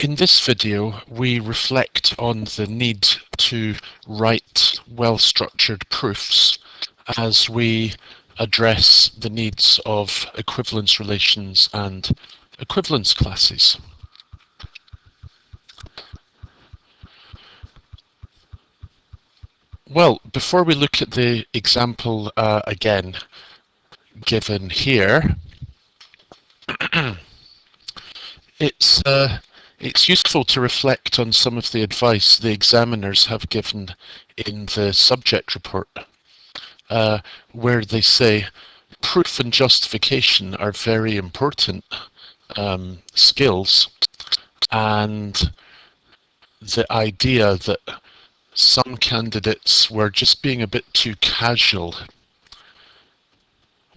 In this video, we reflect on the need to write well-structured proofs as we address the needs of equivalence relations and equivalence classes. Well, before we look at the example again given here, it's useful to reflect on some of the advice the examiners have given in the subject report, where they say proof and justification are very important skills, and the idea that some candidates were just being a bit too casual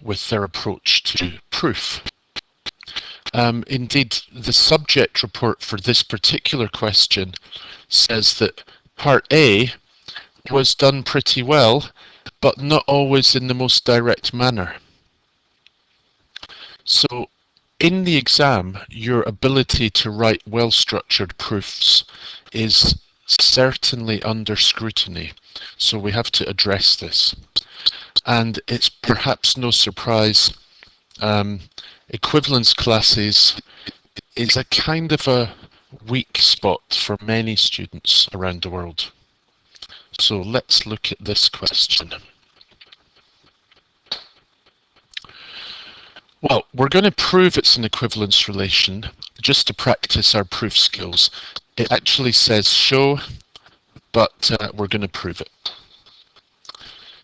with their approach to proof. Indeed, the subject report for this particular question says that part A was done pretty well, but not always in the most direct manner. So in the exam, your ability to write well-structured proofs is certainly under scrutiny, so we have to address this. And it's perhaps no surprise, equivalence classes is a kind of a weak spot for many students around the world. So let's look at this question. Well, we're going to prove it's an equivalence relation just to practice our proof skills. It actually says show, but we're going to prove it.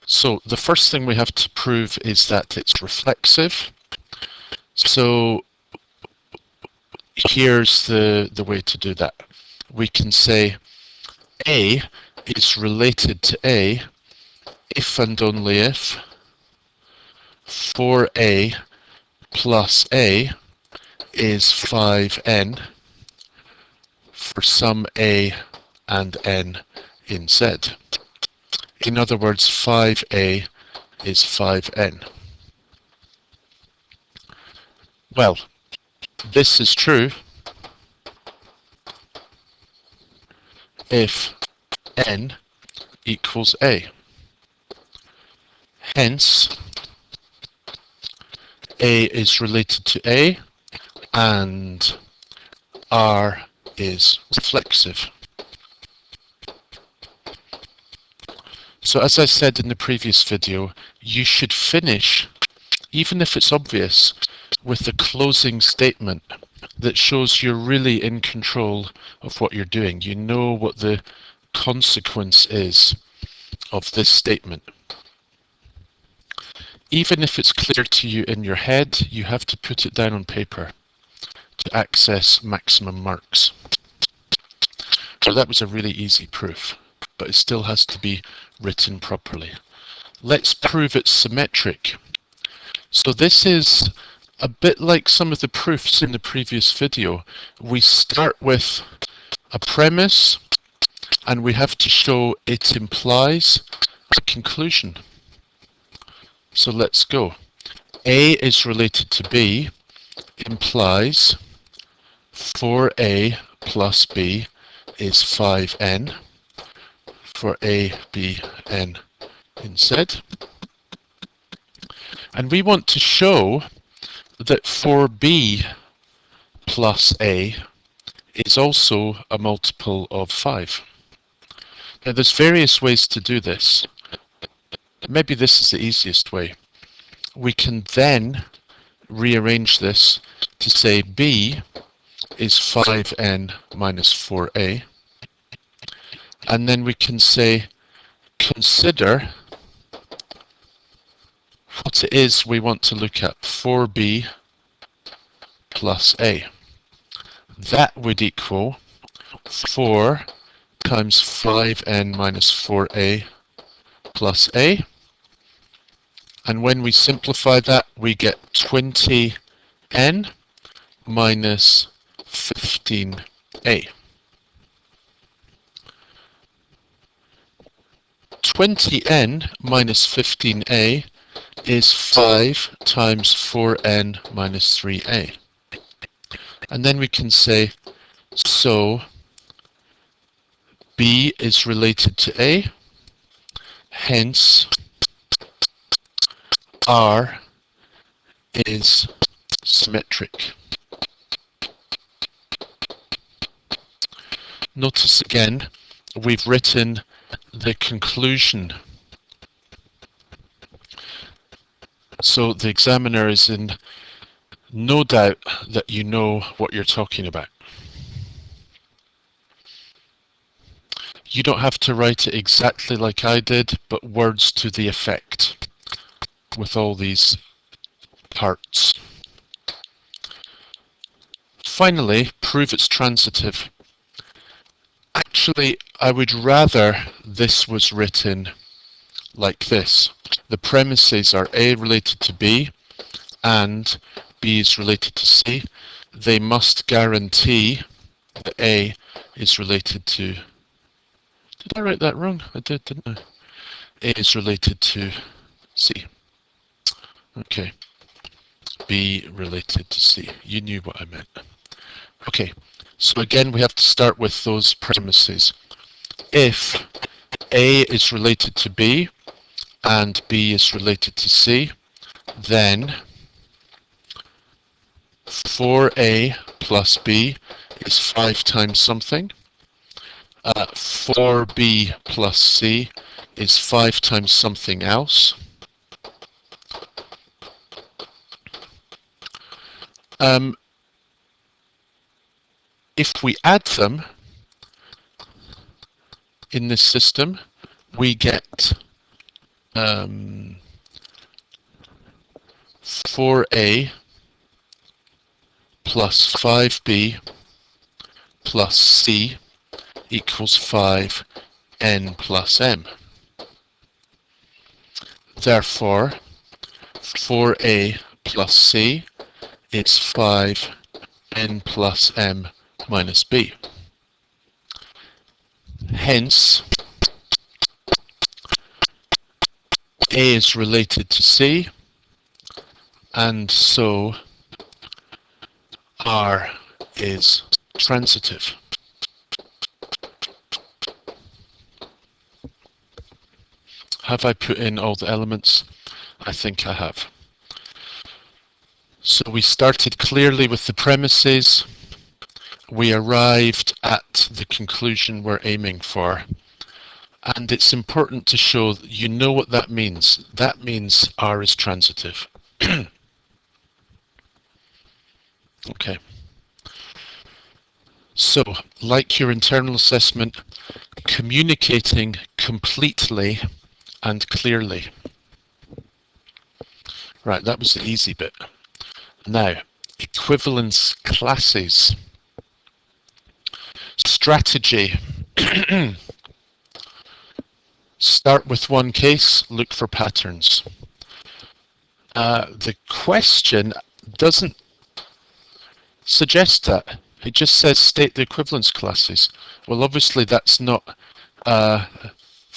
So the first thing we have to prove is that it's reflexive. So here's the way to do that. We can say A is related to A if and only if 4A plus A is 5N for some A and N in Z. In other words, 5A is 5N. Well, this is true if N equals A. Hence, A is related to A and R is reflexive. So as I said in the previous video, you should finish, even if it's obvious, with a closing statement that shows you're really in control of what you're doing. You know what the consequence is of this statement. Even if it's clear to you in your head, you have to put it down on paper to access maximum marks. So that was a really easy proof, but it still has to be written properly. Let's prove it's symmetric. So this is a bit like some of the proofs in the previous video. We start with a premise and we have to show it implies a conclusion. So let's go. A is related to B implies 4A plus B is 5N for A, B, N in Z. And we want to show that 4B plus A is also a multiple of 5. Now there's various ways to do this. Maybe this is the easiest way. We can then rearrange this to say B is 5N minus 4A. And then we can say consider what it is we want to look at, 4B plus A. That would equal 4 times 5N minus 4A plus A. And when we simplify that, we get 20N minus 15A. 20N minus 15A is 5 times 4N minus 3A. And then we can say So B is related to A, hence R is symmetric. Notice again, we've written the conclusion. So the examiner is in no doubt that you know what you're talking about. You don't have to write it exactly like I did, but words to the effect with all these parts. Finally, prove it's transitive. Actually, I would rather this was written like this. The premises are A related to B and B is related to C. They must guarantee that A is related to... Did I write that wrong? I did, didn't I? A is related to C. Okay. B related to C. You knew what I meant. Okay. So again, we have to start with those premises. If A is related to B and B is related to C, then 4A plus B is 5 times something. 4B plus C is 5 times something else. If we add them in this system, we get 4A plus 5B plus C equals 5n plus m. Therefore, 4A plus C is 5n plus m minus b. Hence, A is related to C, and so R is transitive. Have I put in all the elements? I think I have. So we started clearly with the premises. We arrived at the conclusion we're aiming for. And it's important to show that you know what that means. That means R is transitive. Okay. So, like your internal assessment, communicating completely and clearly. Right, that was the easy bit. Now, equivalence classes. Strategy. Start with one case, look for patterns. The question doesn't suggest that. It just says state the equivalence classes. Well, obviously that's not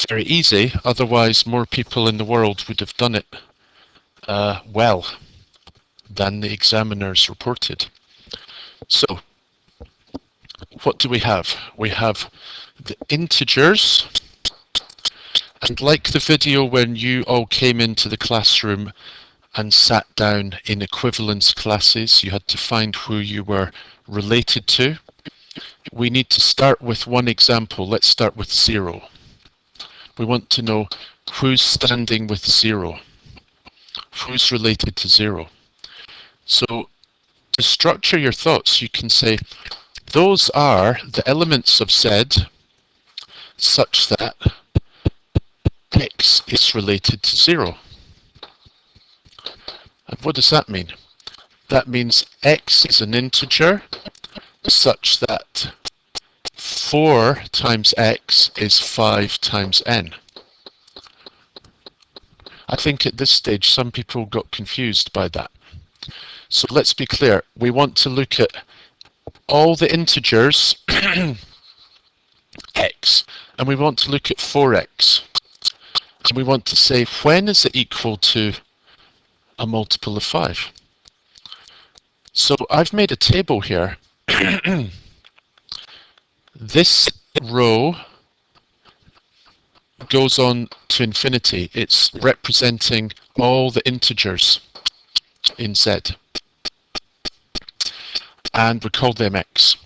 very easy, otherwise more people in the world would have done it well than the examiners reported. So, what do we have? We have the integers, and like the video when you all came into the classroom and sat down in equivalence classes, you had to find who you were related to. We need to start with one example. Let's start with 0. We want to know who's standing with 0, who's related to 0. So to structure your thoughts, you can say those are the elements of Z such that X is related to 0. And what does that mean? That means X is an integer such that 4 times X is 5 times n. I think at this stage some people got confused by that. So let's be clear. We want to look at all the integers X, and we want to look at 4X. And we want to say, when is it equal to a multiple of 5? So I've made a table here. This row goes on to infinity. It's representing all the integers in Z. And we call them x.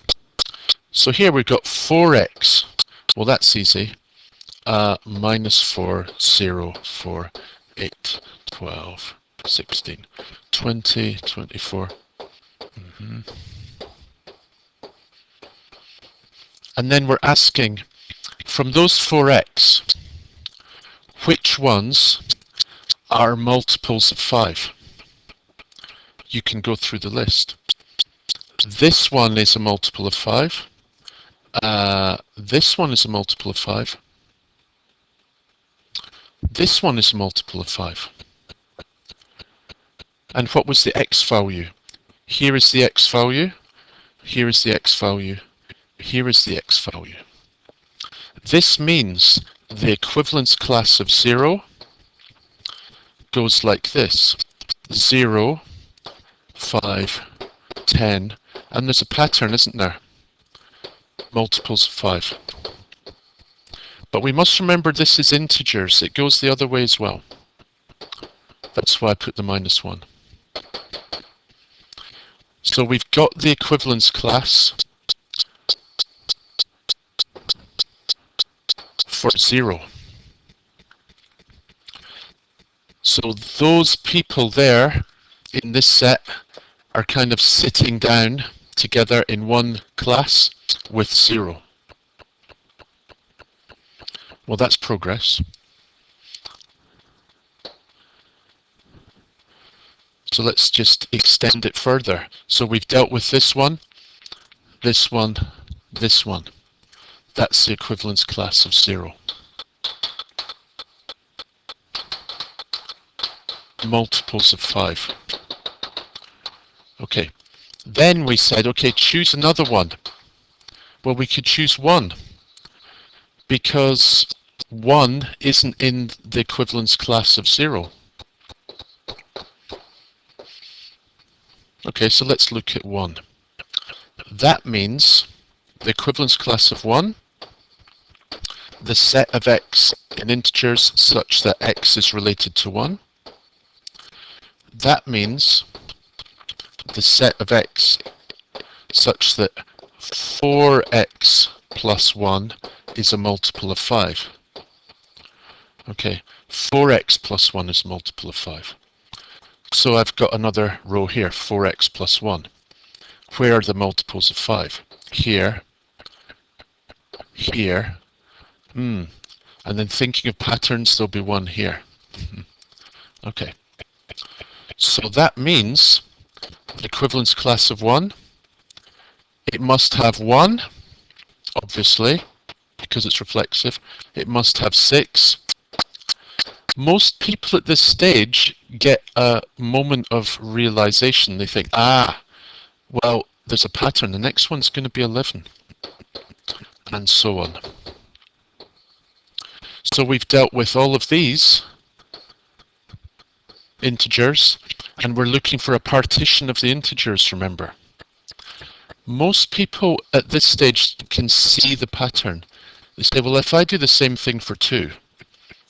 So here we've got 4x. Well, that's easy. Minus 4, 0, 4, 8, 12, 16, 20, 24. And then we're asking, from those 4x, which ones are multiples of 5? You can go through the list. This one is a multiple of 5. This one is a multiple of 5. This one is a multiple of 5. And what was the x value? Here is the x value. Here is the x value. Here is the x value. This means the equivalence class of 0 goes like this. 0, 5, 10, and there's a pattern, isn't there? Multiples of 5. But we must remember this is integers. It goes the other way as well. That's why I put the minus 1. So we've got the equivalence class for 0. So those people there in this set are kind of sitting down together in one class with 0. Well, that's progress. So let's just extend it further. So we've dealt with this one, this one, this one. That's the equivalence class of 0. Multiples of 5. Okay. Then we said, okay, choose another one. Well, we could choose 1 because 1 isn't in the equivalence class of 0. Okay, so let's look at 1. That means the equivalence class of 1, the set of x in integers such that x is related to 1. That means the set of x such that 4x plus 1 is a multiple of 5. Okay, 4x plus 1 is a multiple of 5. So I've got another row here, 4x plus 1. Where are the multiples of 5? Here, here, and then thinking of patterns, there'll be 1 here. Okay, so that means the equivalence class of 1, it must have 1, obviously, because it's reflexive. It must have 6. Most people at this stage get a moment of realization. They think, well, there's a pattern. The next one's going to be 11, and so on. So we've dealt with all of these integers, and we're looking for a partition of the integers, remember. Most people at this stage can see the pattern. They say, well, if I do the same thing for 2,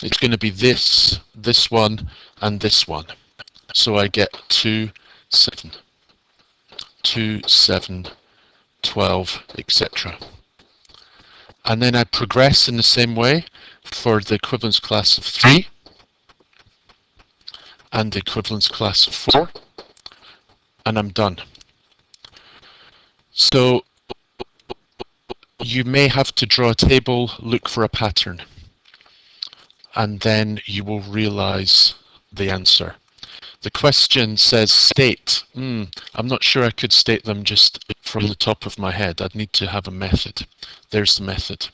it's going to be this, this one, and this one. So I get 2, 7, 2, 7, 12, etc. And then I progress in the same way for the equivalence class of 3 and the equivalence class of 4, and I'm done. So you may have to draw a table, look for a pattern, and then you will realize the answer. The question says state. I'm not sure I could state them just from the top of my head. I'd need to have a method. There's the method.